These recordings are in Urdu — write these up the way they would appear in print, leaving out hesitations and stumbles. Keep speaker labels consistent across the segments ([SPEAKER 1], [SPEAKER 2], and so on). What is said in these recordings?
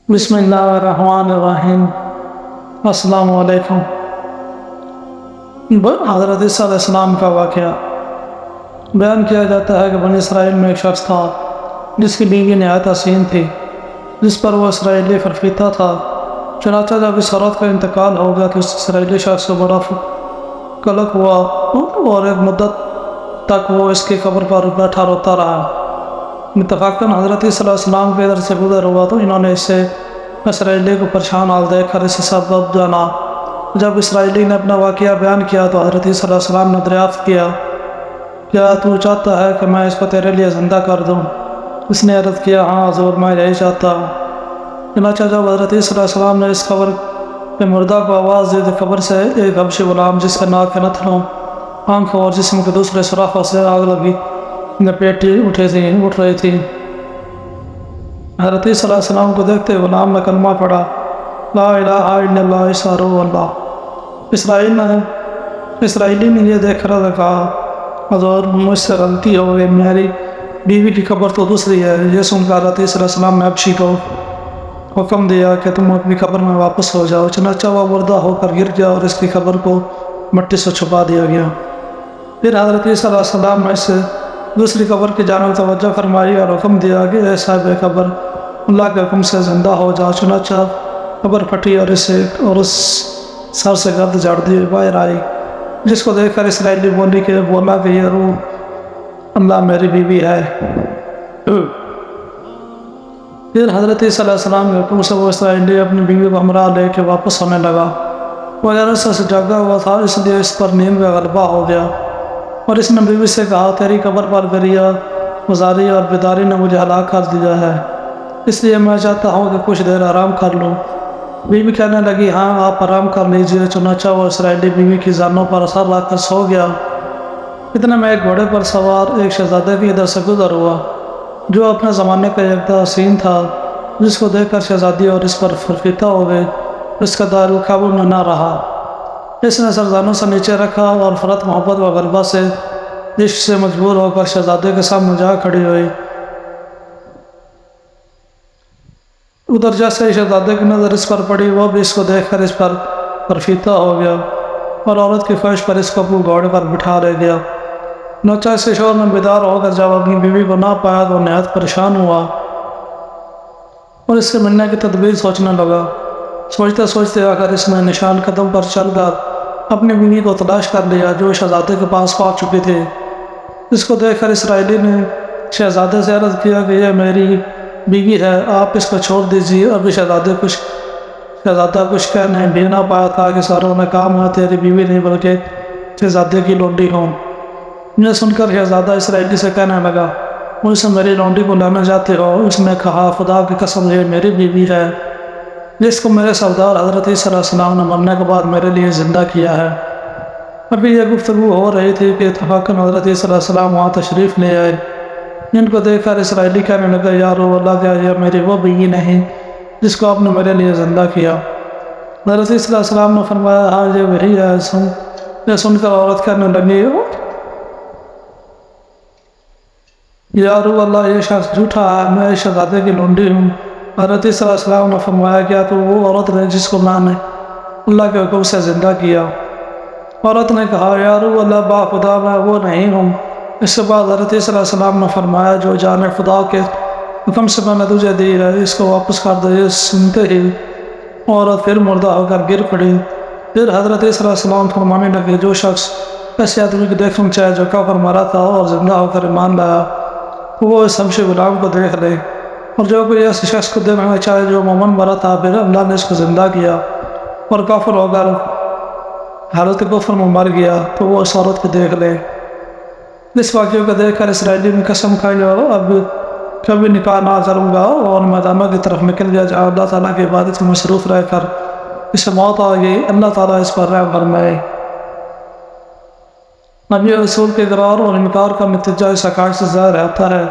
[SPEAKER 1] بسم اللہ الرحمن الرحیم۔ السلام علیکم۔ حضرت عیسیٰ علیہ السلام کا واقعہ بیان کیا جاتا ہے کہ بنی اسرائیل میں ایک شخص تھا جس کی بیوی نہایت حسین تھی، جس پر وہ اسرائیلی فرفیتا تھا۔ چنانچہ جب اس عورت کا انتقال ہو گیا تو اس اسرائیلی شخص کو بڑا قلق ہوا اور ایک مدت تک وہ اس کی قبر پر بیٹھا روتا رہا۔ اتفاقاً حضرت عیسیٰ علیہ السلام کے ادھر سے گزر ہوا تو انہوں نے اسرائیلی کو پریشان حال دیکھ کر اسے سبب جانا۔ جب اسرائیلی نے اپنا واقعہ بیان کیا تو حضرت عیسیٰ علیہ السلام نے دریافت کیا، کیا تو چاہتا ہے کہ میں اس کو تیرے لیے زندہ کر دوں؟ اس نے عرض کیا، ہاں حضور، میں یہی چاہتا ہوں۔ چنانچہ جب حضرت عیسیٰ علیہ السلام نے اس قبر کے مردہ کو آواز دی تو قبر سے ایک حبشی غلام جس کا ناک کے نتھنوں، آنکھوں اور جسم کے دوسرے سوراخوں سے آگ لگی لپیٹی اٹھ رہی تھی۔ حضرت عیسیٰ علیہ السلام کو دیکھتے غلام نے کلمہ پڑھا، لا الہ الا اللہ عیسیٰ روح اللہ۔ اسرائیلی نے یہ دیکھ کر کہا، حضور مجھ سے غلطی ہو گئی، میری بیوی کی قبر تو دوسری ہے۔ یہ سن کر حضرت عیسیٰ علیہ السلام نے حبشی کو حکم دیا کہ تم اپنی قبر میں واپس ہو جاؤ۔ چنانچہ وہ مردہ ہو کر گر گیا اور اس کی قبر کو مٹی سے چھپا دیا گیا۔ پھر حضرت عیسیٰ علیہ السلام نے اس سے دوسری قبر کی جانب توجہ فرمائی اور حکم دیا کہ اے صاحب قبر، اللہ کے حکم سے زندہ ہو جاؤ۔ چنانچہ قبر پھٹی اور اس سر سے گرد جھاڑ دی باہر آئی، جس کو دیکھ کر اسرائیلی بولا کہ یہ روح اللہ میری بیوی ہے۔ پھر حضرت عیسیٰ علیہ السلام کے حکم سے وہ اسرائیلی اپنی بیوی کو ہمراہ لے کے واپس ہونے لگا۔ وہ عرصے سے جاگا ہوا تھا، اس لیے اس پر نیند کا غلبہ ہو گیا، اور اس نے بیوی سے کہا، تیری قبر پر گریہ گزاری اور بیداری نے مجھے ہلاک کر دیا ہے، اس لیے میں چاہتا ہوں کہ کچھ دیر آرام کر لوں۔ بیوی کہنے لگی، ہاں آپ آرام کر لیجئے۔ چنانچہ وہ اسرائیلی بیوی کی زانوں پر اثر لا کر سو گیا۔ اتنے میں ایک گھوڑے پر سوار ایک شہزادے کی ادھر سے گزر ہوا، جو اپنے زمانے کا یکتا حسین تھا، جس کو دیکھ کر شہزادی اور اس پر فرفیتا ہو گئے، اس کا دل قابو میں نہ رہا۔ اس نے سرزانوں سے نیچے رکھا اور فرت محبت و غلبہ سے عشق سے مجبور ہو کر شہزادے کے سامنے جا کھڑی ہوئی۔ ادھر جیسے شہزادے کی نظر اس پر پڑی، وہ بھی اس کو دیکھ کر اس پر فرفیتا ہو گیا اور عورت کی خواہش پر اس کو اپنے گھوڑے پر بٹھا لے گیا۔ چنانچہ اس شور میں بیدار ہو کر جب اپنی بیوی کو نہ پایا تو نہایت پریشان ہوا اور اس سے ملنے کی تدبیر سوچنے لگا۔ سوچتے سوچتے آخر اس نے نشان قدم پر چل کر اپنی بیوی کو تلاش کر لیا، جو شہزادے کے پاس پہنچ چکی تھی۔ اس کو دیکھ کر اسرائیلی نے شہزادے سے عرض کیا کہ یہ میری بیوی ہے، آپ اس کو چھوڑ دیجیے۔ ابھی شہزادہ کچھ کہنے بھی نہ پایا تھا کہ ساروں نے کہا، میں تیری بیوی نہیں بلکہ شہزادے کی لونڈی ہوں۔ یہ سن کر شہزادہ اسرائیلی سے کہنے لگا، مجھ سے میری لونڈی کو لانا چاہتے ہو؟ اس نے کہا، خدا کی قسم یہ میری بیوی ہے، جس کو میرے سردار حضرت عیسیٰ علیہ السلام نے مرنے کے بعد میرے لیے زندہ کیا ہے۔ ابھی یہ گفتگو ہو رہی تھی کہ اتفاقاً حضرت عیسیٰ علیہ السلام وہاں تشریف لے آئے۔ ان کو دیکھ کر اسرائیلی کہنے لگا، یا روح اللہ، کیا یہ میری وہ بیوی نہیں جس کو آپ نے میرے لیے زندہ کیا؟ حضرت عیسیٰ علیہ السلام نے فرمایا، ہاں یہ وہی ہے۔ یہ سن کر عورت کہنے لگی، یا روح اللہ، یہ شخص جھوٹا ہے، میں اس شہزادے کی لونڈی ہوں۔ حضرت عیسیٰ علیہ السلام نے فرمایا، کیا تو وہ عورت ہے جس کو میں نے اللہ کے حکم سے زندہ کیا؟ عورت نے کہا، یا روح اللہ، با خدا میں وہ نہیں ہوں۔ اس کے بعد حضرت عیسیٰ علیہ السلام نے فرمایا، جو جان خدا کے حکم سے میں نے تجھے دی ہے، اس کو واپس کر دے۔ یہ سنتے ہی عورت پھر مردہ ہو کر گر پڑی۔ پھر حضرت عیسیٰ علیہ السلام فرمانے لگے، جو شخص ایسے آدمی کو دیکھنا چاہے جو کافر مرا تھا اور زندہ ہو کر ایمان لایا، وہ اس حبشی غلام کو دیکھ لے، اور جو کوئی ایسے شخص کو دیکھنا چاہے جو مومن مرا تھا پھر اللہ نے اس کو زندہ کیا اور کافر ہو کر حالت کفر میں مر گیا، تو وہ اس عورت کو دیکھ لے۔ اس واقعے کو دیکھ کر اسرائیلی نے قسم کھائی، اب کبھی نکاح نہ کروں گا، اور میدانوں کی طرف نکل گیا جہاں اللہ تعالیٰ کی عبادت میں مصروف رہ کر اسے موت آ گئی۔ اللہ تعالیٰ اس پر رحم فرمائے۔ نبی رسول کے اقرار اور انکار کا نتیجہ اس حقائق سے ظاہر ہوتا ہے،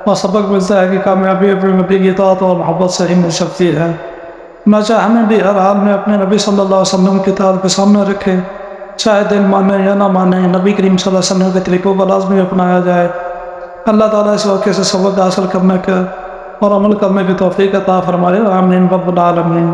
[SPEAKER 1] اور سبق ملتا ہے کہ کامیابی اپنے نبی کی اطاعت اور محبت سے ہی مل سکتی ہے۔ چنانچہ ہمیں بھی ہر حال میں اپنے نبی صلی اللہ علیہ وسلم کی اطاعت کے سامنے رکھے، چاہے دل مانے یا نہ مانے، نبی کریم صلی اللہ علیہ وسلم کے طریقوں کو لازمی اپنایا جائے۔ اللہ تعالیٰ اس واقعے سے سبق حاصل کرنے کا اور عمل کرنے کی توفیق عطا فرمائے، آمین رب العالمین۔